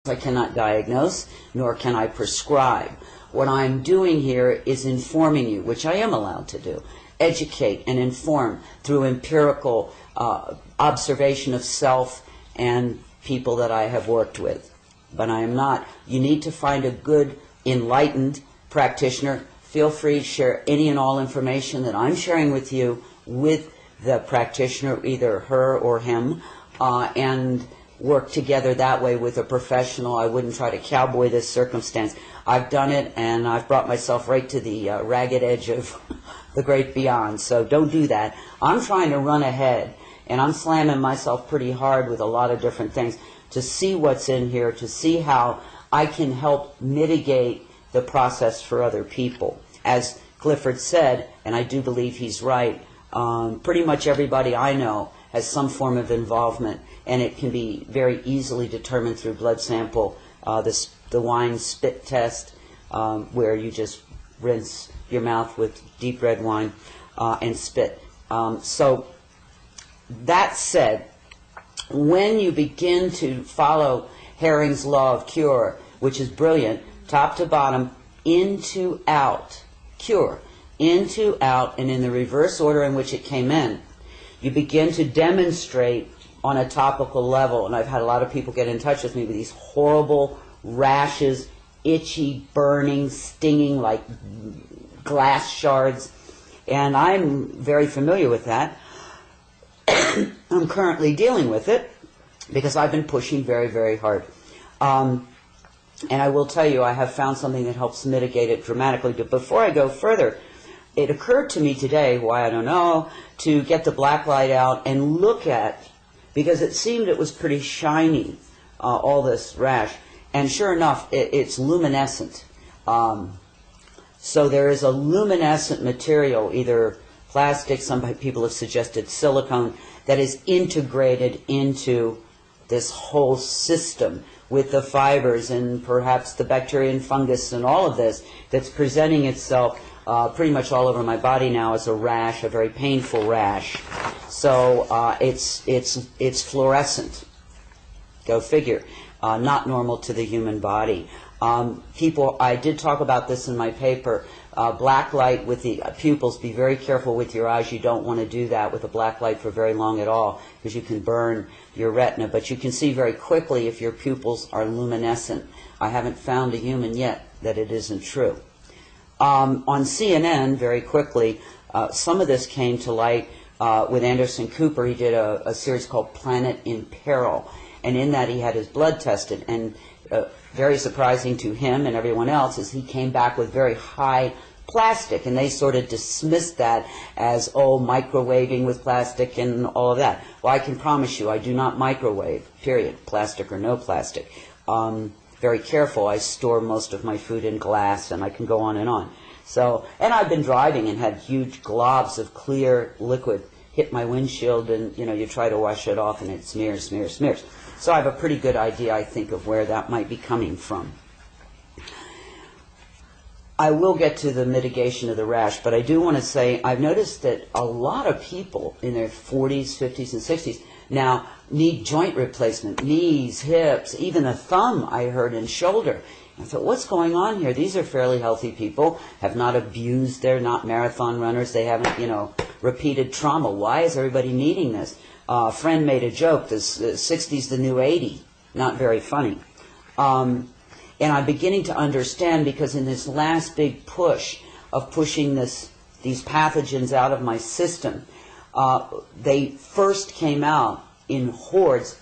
I cannot diagnose, nor can I prescribe. What I'm doing here is informing you, which I am allowed to do. Educate and inform through empirical observation of self and people that I have worked with. But I am not. You need to find a good, enlightened practitioner. Feel free to share any and all information that I'm sharing with you with the practitioner, either her or him, and work together that way with a professional. I wouldn't try to cowboy this circumstance. I've done it, and I've brought myself right to the ragged edge of the great beyond. So don't do that. I'm trying to run ahead, and I'm slamming myself pretty hard with a lot of different things to see what's in here, to see how I can help mitigate the process for other people. As Clifford said, and I do believe he's right, pretty much everybody I know has some form of involvement, and it can be very easily determined through blood sample, the wine spit test, where you just rinse your mouth with deep red wine and spit. So that said, when you begin to follow Herring's law of cure, which is brilliant, top to bottom, into, out, cure, into, out, and in the reverse order in which it came in, you begin to demonstrate on a topical level, and I've had a lot of people get in touch with me with these horrible rashes, itchy, burning, stinging like glass shards, and I'm very familiar with that. I'm currently dealing with it because I've been pushing very, very hard. And I will tell you, I have found something that helps mitigate it dramatically. But before I go further, it occurred to me today, why I don't know, to get the black light out and look at, because it seemed it was pretty shiny, all this rash. And sure enough, it's luminescent. So there is a luminescent material, either plastic, some people have suggested silicone, that is integrated into this whole system with the fibers and perhaps the bacteria and fungus and all of this that's presenting itself pretty much all over my body now as a rash, a very painful rash. So it's fluorescent. Go figure. Not normal to the human body. People, I did talk about this in my paper, black light with the pupils. Be very careful with your eyes. You don't want to do that with a black light for very long at all, because you can burn your retina. But you can see very quickly if your pupils are luminescent. I haven't found a human yet that it isn't true. On CNN, very quickly, some of this came to light with Anderson Cooper. He did a series called Planet in Peril, and in that he had his blood tested, and very surprising to him and everyone else is he came back with very high plastic, and they sort of dismissed that as, oh, microwaving with plastic and all of that. Well, I can promise you I do not microwave, period, plastic or no plastic. Very careful. I store most of my food in glass, and I can go on and on. So, and I've been driving and had huge globs of clear liquid hit my windshield, and you try to wash it off and it smears, smears, smears. So I have a pretty good idea, I think, of where that might be coming from. I will get to the mitigation of the rash, but I do want to say I've noticed that a lot of people in their 40s, 50s, and 60s now need joint replacement, knees, hips, even a thumb, I heard, and shoulder. I thought, what's going on here? These are fairly healthy people, have not abused, they're not marathon runners, they haven't, repeated trauma. Why is everybody needing this? A friend made a joke, the 60's the new 80. Not very funny. And I'm beginning to understand, because in this last big push of pushing these pathogens out of my system, they first came out in hordes,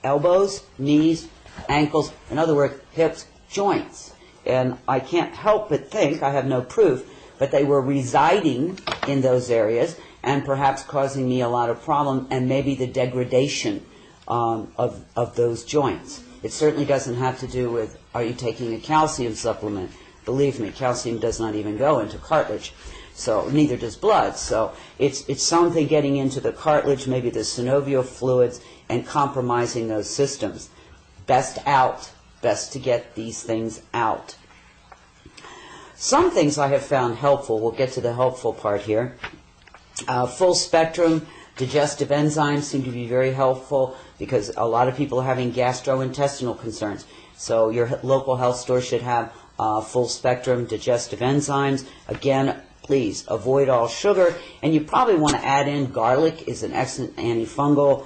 elbows, knees, ankles, in other words, hips, joints. And I can't help but think, I have no proof, but they were residing in those areas and perhaps causing me a lot of problem, and maybe the degradation of those joints. It certainly doesn't have to do with, are you taking a calcium supplement? Believe me, calcium does not even go into cartilage, so neither does blood. So it's something getting into the cartilage, maybe the synovial fluids, and compromising those systems. Best out, best to get these things out. Some things I have found helpful. We'll get to the helpful part here. Full spectrum digestive enzymes seem to be very helpful, because a lot of people are having gastrointestinal concerns. So your local health store should have full spectrum digestive enzymes. Again, please avoid all sugar, and you probably want to add in garlic is an excellent antifungal.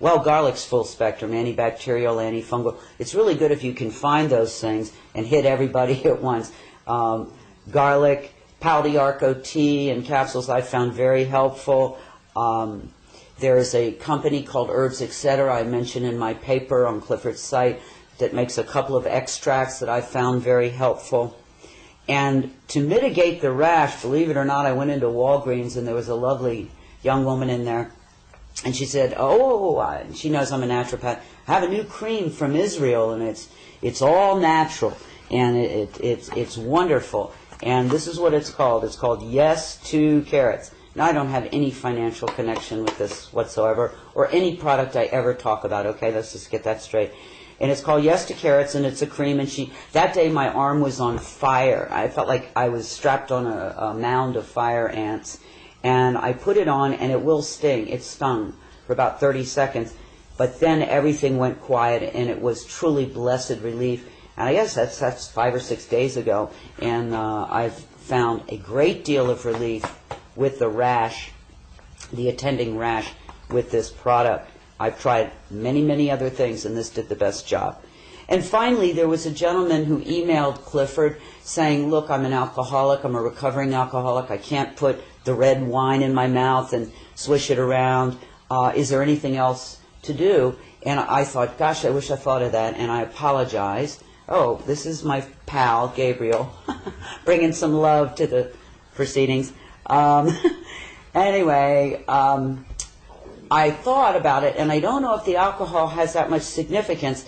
Well, garlic's full spectrum, antibacterial, antifungal. It's really good if you can find those things and hit everybody at once. Garlic, Pal d'Arco tea and capsules I found very helpful. There is a company called Herbs Etc. I mentioned in my paper on Clifford's site that makes a couple of extracts that I found very helpful. And to mitigate the rash, believe it or not, I went into Walgreens and there was a lovely young woman in there. And she said, she knows I'm a naturopath, I have a new cream from Israel and it's all natural and it's wonderful. And this is what it's called. It's called Yes to Carrots. Now, I don't have any financial connection with this whatsoever or any product I ever talk about. Okay, let's just get that straight. And it's called Yes to Carrots, and it's a cream. And that day my arm was on fire. I felt like I was strapped on a mound of fire ants. And I put it on, and it will sting. It stung for about 30 seconds. But then everything went quiet, and it was truly blessed relief. And I guess that's 5 or 6 days ago. And I've found a great deal of relief with the rash, the attending rash with this product. I've tried many, many other things, and this did the best job. And finally, there was a gentleman who emailed Clifford saying, look, I'm an alcoholic. I'm a recovering alcoholic. I can't put the red wine in my mouth and swish it around. Is there anything else to do? And I thought, gosh, I wish I thought of that, and I apologize. Oh, this is my pal, Gabriel, bringing some love to the proceedings. Anyway, I thought about it, and I don't know if the alcohol has that much significance.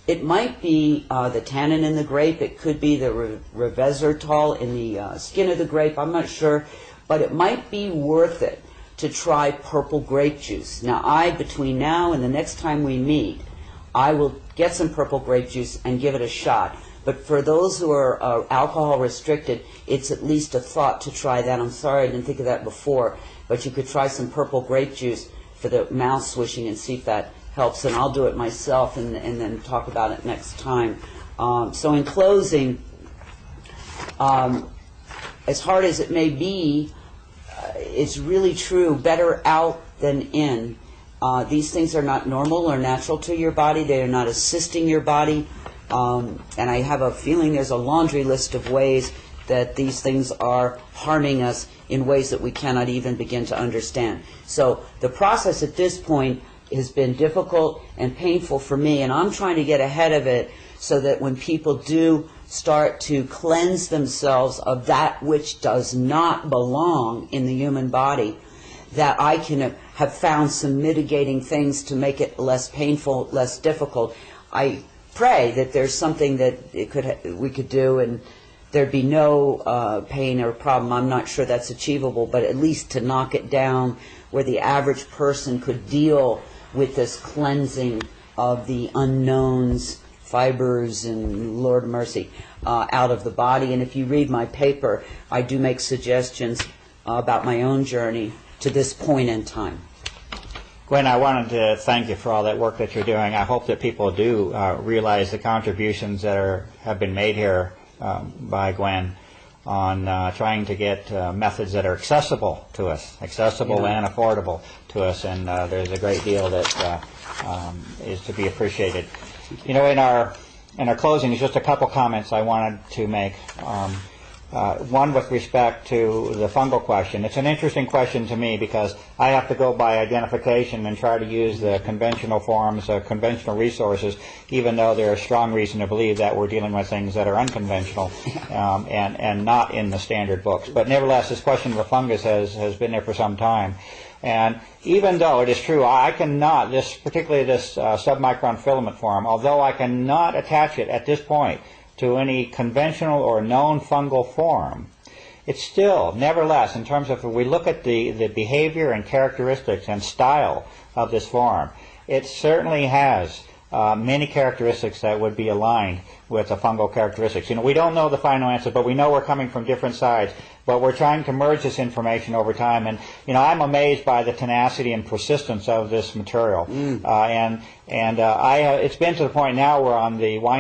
It might be the tannin in the grape. It could be the resveratrol in the skin of the grape. I'm not sure. But it might be worth it to try purple grape juice. Now, between now and the next time we meet, I will get some purple grape juice and give it a shot. But for those who are alcohol restricted, it's at least a thought to try that. I'm sorry I didn't think of that before. But you could try some purple grape juice for the mouth swishing and see if that helps. And I'll do it myself and then talk about it next time. So in closing, as hard as it may be, it's really true, better out than in. These things are not normal or natural to your body. They are not assisting your body. And I have a feeling there's a laundry list of ways that these things are harming us in ways that we cannot even begin to understand. So the process at this point has been difficult and painful for me, and I'm trying to get ahead of it so that when people do start to cleanse themselves of that which does not belong in the human body, that I can have found some mitigating things to make it less painful, less difficult. I pray that there's something that we could do and there'd be no pain or problem. I'm not sure that's achievable, but at least to knock it down where the average person could deal with this cleansing of the unknowns, fibers, and Lord mercy, out of the body. And if you read my paper, I do make suggestions about my own journey to this point in time. Gwen, I wanted to thank you for all that work that you're doing. I hope that people do realize the contributions that have been made here by Gwen on trying to get methods that are accessible to us, accessible and affordable to us, and there's a great deal that is to be appreciated. You know, in our closing, just a couple comments I wanted to make. One with respect to the fungal question. It's an interesting question to me because I have to go by identification and try to use the conventional forms, conventional resources, even though there is strong reason to believe that we're dealing with things that are unconventional and not in the standard books. But nevertheless, this question of the fungus has been there for some time. And even though it is true, I cannot, particularly this submicron filament form, although I cannot attach it at this point to any conventional or known fungal form, it's still, nevertheless, in terms of if we look at the behavior and characteristics and style of this form, it certainly has many characteristics that would be aligned with the fungal characteristics. You know, we don't know the final answer, but we know we're coming from different sides. But we're trying to merge this information over time, and you know, I'm amazed by the tenacity and persistence of this material. It's been to the point now where on the wine